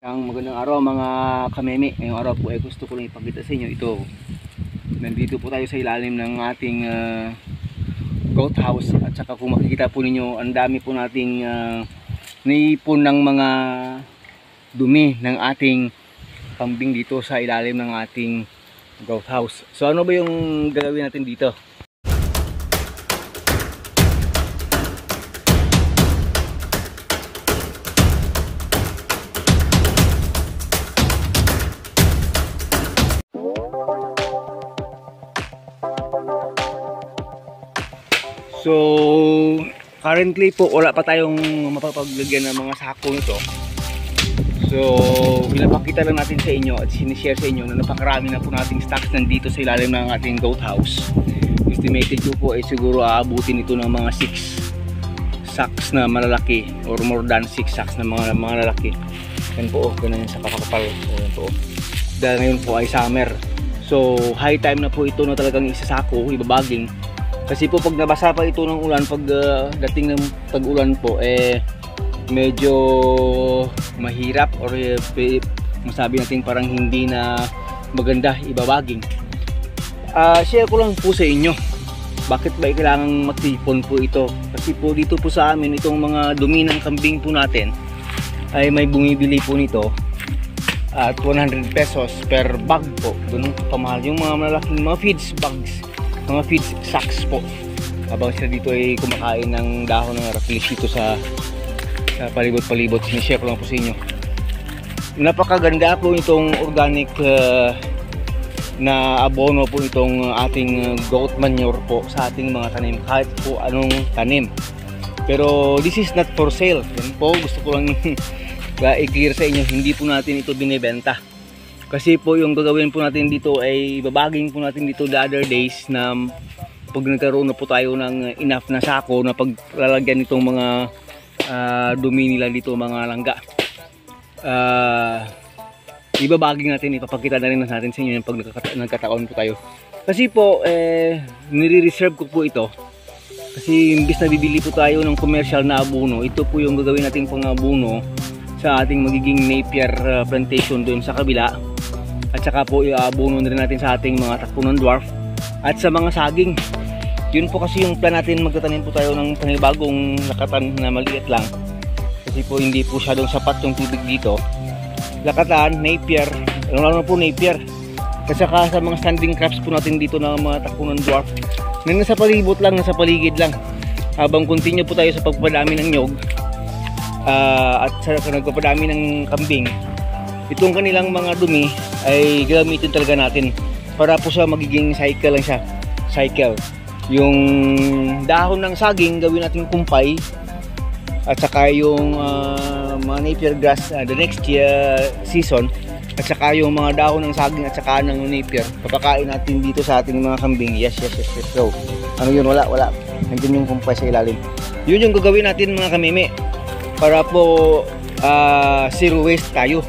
Ang magandang araw mga kameme. Ngayong araw po ay gusto ko lang ipakita sa inyo ito. Nandito po tayo sa ilalim ng ating goat house. At saka kung makikita po ninyo, ang dami po nating naipon ng mga dumi ng ating kambing dito sa ilalim ng ating goat house. So ano ba yung gagawin natin dito? So currently po wala pa tayong mapapaglagyan ng mga sako nito. So pinapakita lang natin sa inyo at sinishare sa inyo na napakarami na po nating stocks nandito sa ilalim ng ating goat house. Estimated ko po ay siguro aabutin ito ng mga 6 sacks na malalaki or more than 6 sacks na mga lalaki. Yan po, ganun sa kakapal. Yan po. Dahil ngayon po ay summer. So high time na po ito na talagang isasako, ibabaging. Kasi po pag nabasa pa ito ng ulan, pag dating ng tag-ulan po, medyo mahirap or masabi natin parang hindi na maganda ibabaging. Share ko lang po sa inyo bakit ba kailangang matipon po ito. Kasi po dito po sa amin, itong mga dumi ng kambing po natin ay may bumibili po nito at 100 pesos per bag po. Ganun po pamahal yung mga malaking mga feeds bags, mga feeds sacks po, habang sila dito ay kumakain ng dahon ng rakilis dito sa palibot-palibot. Sinishare ko lang po sa inyo. Napakaganda po itong organic na abono po itong ating goat manure po sa ating mga tanim, kahit po anong tanim. Pero this is not for sale. Yan po, gusto ko lang i-clear sa inyo, hindi po natin ito binibenta. Kasi po yung gagawin po natin dito ay babaging po natin dito the other days na pag nagkaroon na po tayo ng enough na sako na paglalagyan itong mga dumi nila dito, mga langga. Ibabaging natin, ipapakita na rin natin sa inyo yung pag nagkataon po tayo. Kasi po nire-reserve ko po ito. Kasi imbis na bibili po tayo ng commercial na abono, ito po yung gagawin nating pang-abono sa ating magiging Napier plantation doon sa kabila. At saka po i-abono na rin natin sa ating mga takpunan dwarf at sa mga saging. Yun po kasi yung plan natin, magtatanim po tayo ng panibagong lakatan na maliit lang. Kasi po hindi po siya sapat yung tubig dito. Lakatan, Napier, lalo na po Napier. At saka sa mga standing crops po natin dito ng mga takpunan dwarf na nasa palibot lang, nasa paligid lang. Habang continue po tayo sa pagpadami ng nyog at sa nagpapadami ng kambing, itong kanilang mga dumi ay gamitin talaga natin para po sa magiging cycle lang siya. Cycle. Yung dahon ng saging gawin natin kumpay, at saka yung mga Napier grass the next season, at saka yung mga dahon ng saging at saka ng Napier papakain natin dito sa ating mga kambing. Yes. So ano yun, wala nandiyan yung kumpay sa ilalim. Yun yung gagawin natin mga kameme para po zero waste tayo.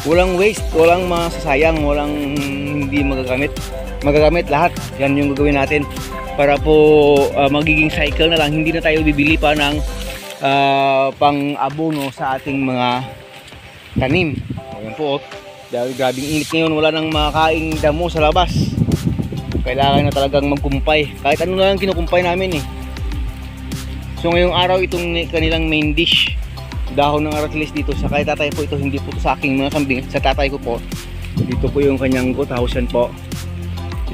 Walang waste, walang masasayang, walang hindi magagamit lahat. Yan yung gagawin natin para po magiging cycle na lang. Hindi na tayo bibili pa ng pang-abono sa ating mga tanim. Ayan po, dahil grabing init ngayon, wala nang makakaing damo sa labas. Kailangan na talagang magkumpay. Kahit ano na lang kinukumpay namin eh. So ngayong araw, itong kanilang main dish, dahon ng aratilis dito sa kay tatay po ito, hindi po sa aking mga kambing, sa tatay ko po. Dito po yung kanyang goat house po.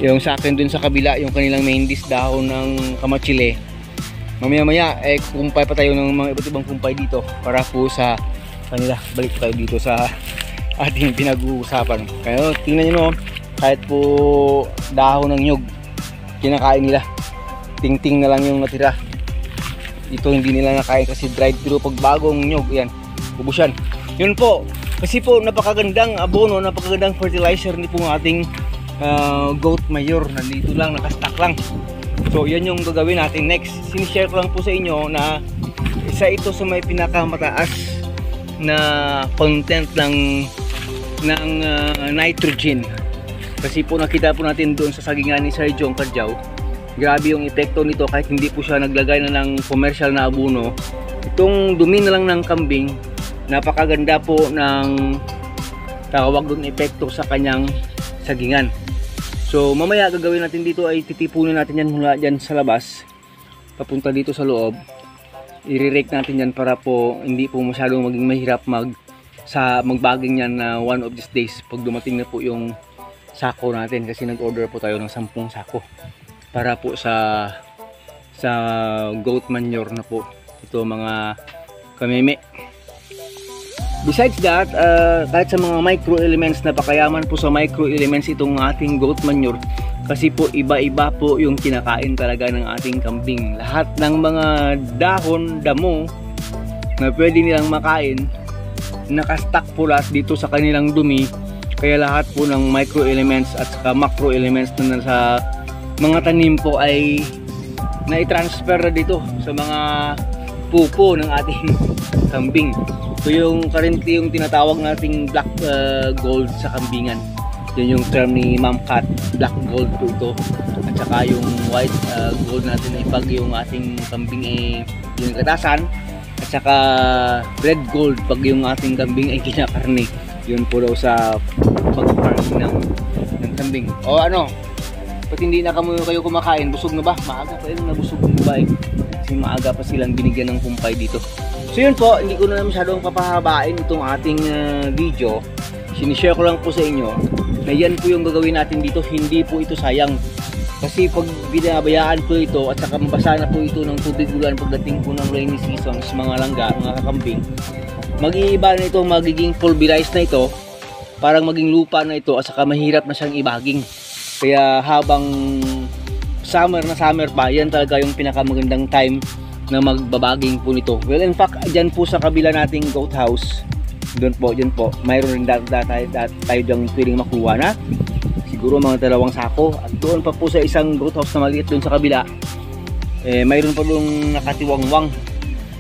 Yung sa akin dun sa kabila, yung kanilang main dish, dahon ng kamachile. Mamaya kumpay pa tayo ng mga iba't ibang kumpay dito para po sa kanila. Balik tayo dito sa ating pinag-uusapan. Kaya tingnan nyo, kahit po dahon ng nyog kinakain nila, ting-ting na lang yung natira. Ito hindi nila nakain kasi dried, pero pag bagong nyog, yan, ubos yan. Yun po, kasi po napakagandang abono, napakagandang fertilizer ni pong ating goat manure. Nandito lang, nakastack lang. So yan yung gagawin natin next. Sinishare ko lang po sa inyo na isa ito sa may pinakamataas na content ng nitrogen. Kasi po nakita po natin doon sa sagingan ni Sir Jong Kadjaw, grabe yung epekto nito kahit hindi po siya naglagay na ng commercial na abono. Itong dumi na lang ng kambing napakaganda po ng tawag doon epekto sa kanyang sagingan. So mamaya gagawin natin dito ay titipunin natin yan mula dyan sa labas papunta dito sa loob. I-rake natin yan para po hindi po masyadong maging mahirap magbaging yan na one of these days pag dumating na po yung sako natin, kasi nag-order po tayo ng 10 sako para po sa goat manure na po ito mga kameme. Besides that, kahit sa mga micro elements, napakayaman po sa micro elements itong ating goat manure, kasi po iba-iba po yung kinakain talaga ng ating kambing. Lahat ng mga dahon, damo na pwede nilang makain, nakastack po lahat dito sa kanilang dumi. Kaya lahat po ng micro elements at saka macro elements na nasa mga tanim po ay na-transfer na dito sa mga pupo ng ating kambing. So yung currently yung tinatawag nating black gold sa kambingan, yun yung term ni Ma'am Kat, black gold po ito. At saka yung white gold natin ay pag yung ating kambing ay yung katasan, at saka red gold pag yung ating kambing ay kinakarne. Yun po daw sa pag-farming ng kambing. O ano, pag hindi na kayo kumakain, busog na ba? Maaga pa yun na busog na ba eh. Kasi maaga pa silang binigyan ng kumpay dito. So yun po, hindi ko na masyadong papahabain itong ating video. Sinishare ko lang po sa inyo na yan po yung gagawin natin dito. Hindi po ito sayang. Kasi pag binabayaan po ito at saka mabasa na po ito ng tubig ulan pagdating po ng rainy season sa mga langga, mga kakambing, mag-iiba na ito, magiging pulverized na ito, parang maging lupa na ito at saka mahirap na siyang ibaging. Kaya habang summer na summer pa, yan talaga yung pinakamagandang time na magbabaging po nito. Well, in fact, dyan po sa kabila nating goat house, doon po, dyan po, mayroon rin tayo dyan pwedeng makuha na siguro mga 2 sako. At doon pa po sa isang goat house na maliit doon sa kabila, mayroon pa doon nakatiwangwang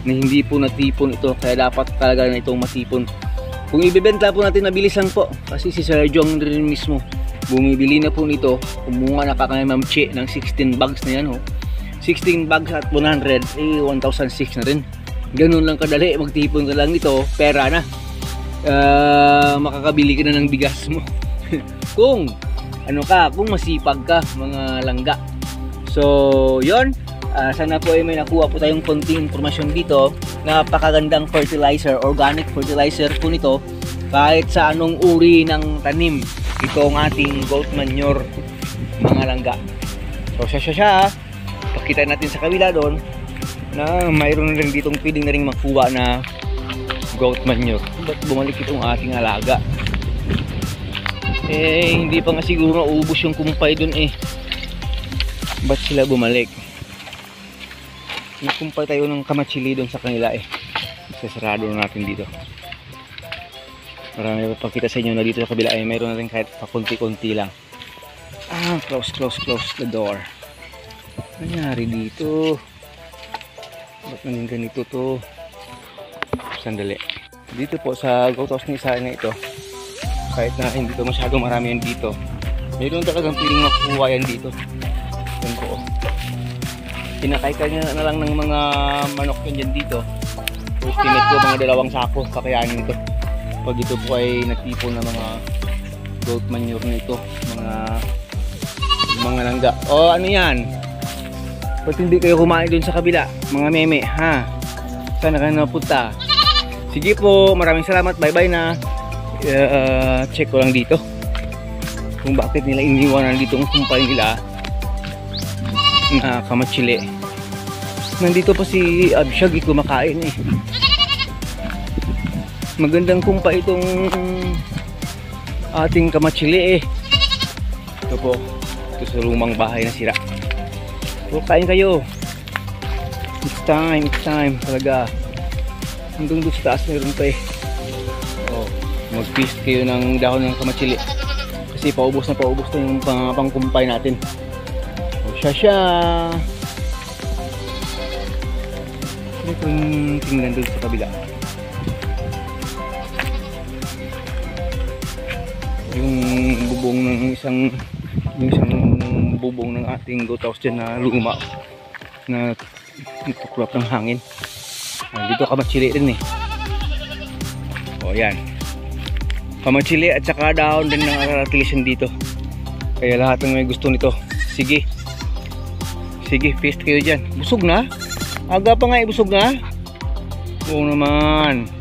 na hindi po natipon ito, kaya dapat talaga na itong matipon. Kung ibebenta po natin, mabilis lang po, kasi si Sir Jong rin mismo bumibili na po nito. Kumuha na kami Ma'am Che ng 16 bags na yan, 16 bags at 100, 1,006 na rin. Ganun lang kadali, magtipon ka lang nito, pera na. Makakabili ka na ng bigas mo. kung masipag ka, mga langga. So yun, sana po ay may nakuha po tayong konting informasyon dito. Napakagandang fertilizer, organic fertilizer po nito, kahit sa anong uri ng tanim. Ito ang ating goat manure, mga langga. So siya pakita natin sa kabila doon na mayroon rin ditong pwedeng na rin makuha na goat manure. Ba't bumalik itong ating alaga? Hindi pa nga siguro naubos yung kumpay doon eh. Ba't sila bumalik? Nagkumpay tayo ng kamatsili doon sa kanila eh. Sasarado na natin dito. Marami papakita sa inyo na dito sa kabila ay mayroon na rin kahit pakunti-kunti lang. Close the door. Nangyari dito? Ba't naging ganito to? Sandali. Dito po sa goat house ni isa na ito, kahit na hindi to masyadong marami yan dito, mayroon talagang piling makukuha yan dito. Yan po. Pinakay ka na lang ng mga manok yan dyan dito. Estimate ko mga 2 sako kakayanin ito. Pag ito po ay natipon na mga goat manure na ito, mga langga. O ano yan? Pag hindi kayo kumain dun sa kabila, mga meme, ha? Saan na kayo napunta? Sige po, maraming salamat, bye bye na. Check ko lang dito kung bakit nila iniwanan dito ang kumpay nila na kamatsili. Nandito pa si Abshag kumakain eh. Magandang kumpay itong ating kamatsili eh. Ito po, ito sa lumang bahay na sira. So kain kayo. It's time talaga. Hanggang doon sa taas mayroon pa eh. Mag-feast kayo ng dahon ng kamatsili kasi paubos na yung pangkumpay natin. Siya ito yung tingnan doon sa kabila, yung bubong ng isang bubong ng ating goat house dyan na luma na tuklap ng hangin. Dito kamatsili rin eh. O yan. Kamachili at saka dahon din ng aratilisyan dito. Kaya lahat ng may gusto nito. Sige. Sige, feast kayo dyan. Busog na? Aga pa nga, busog na? Oo naman.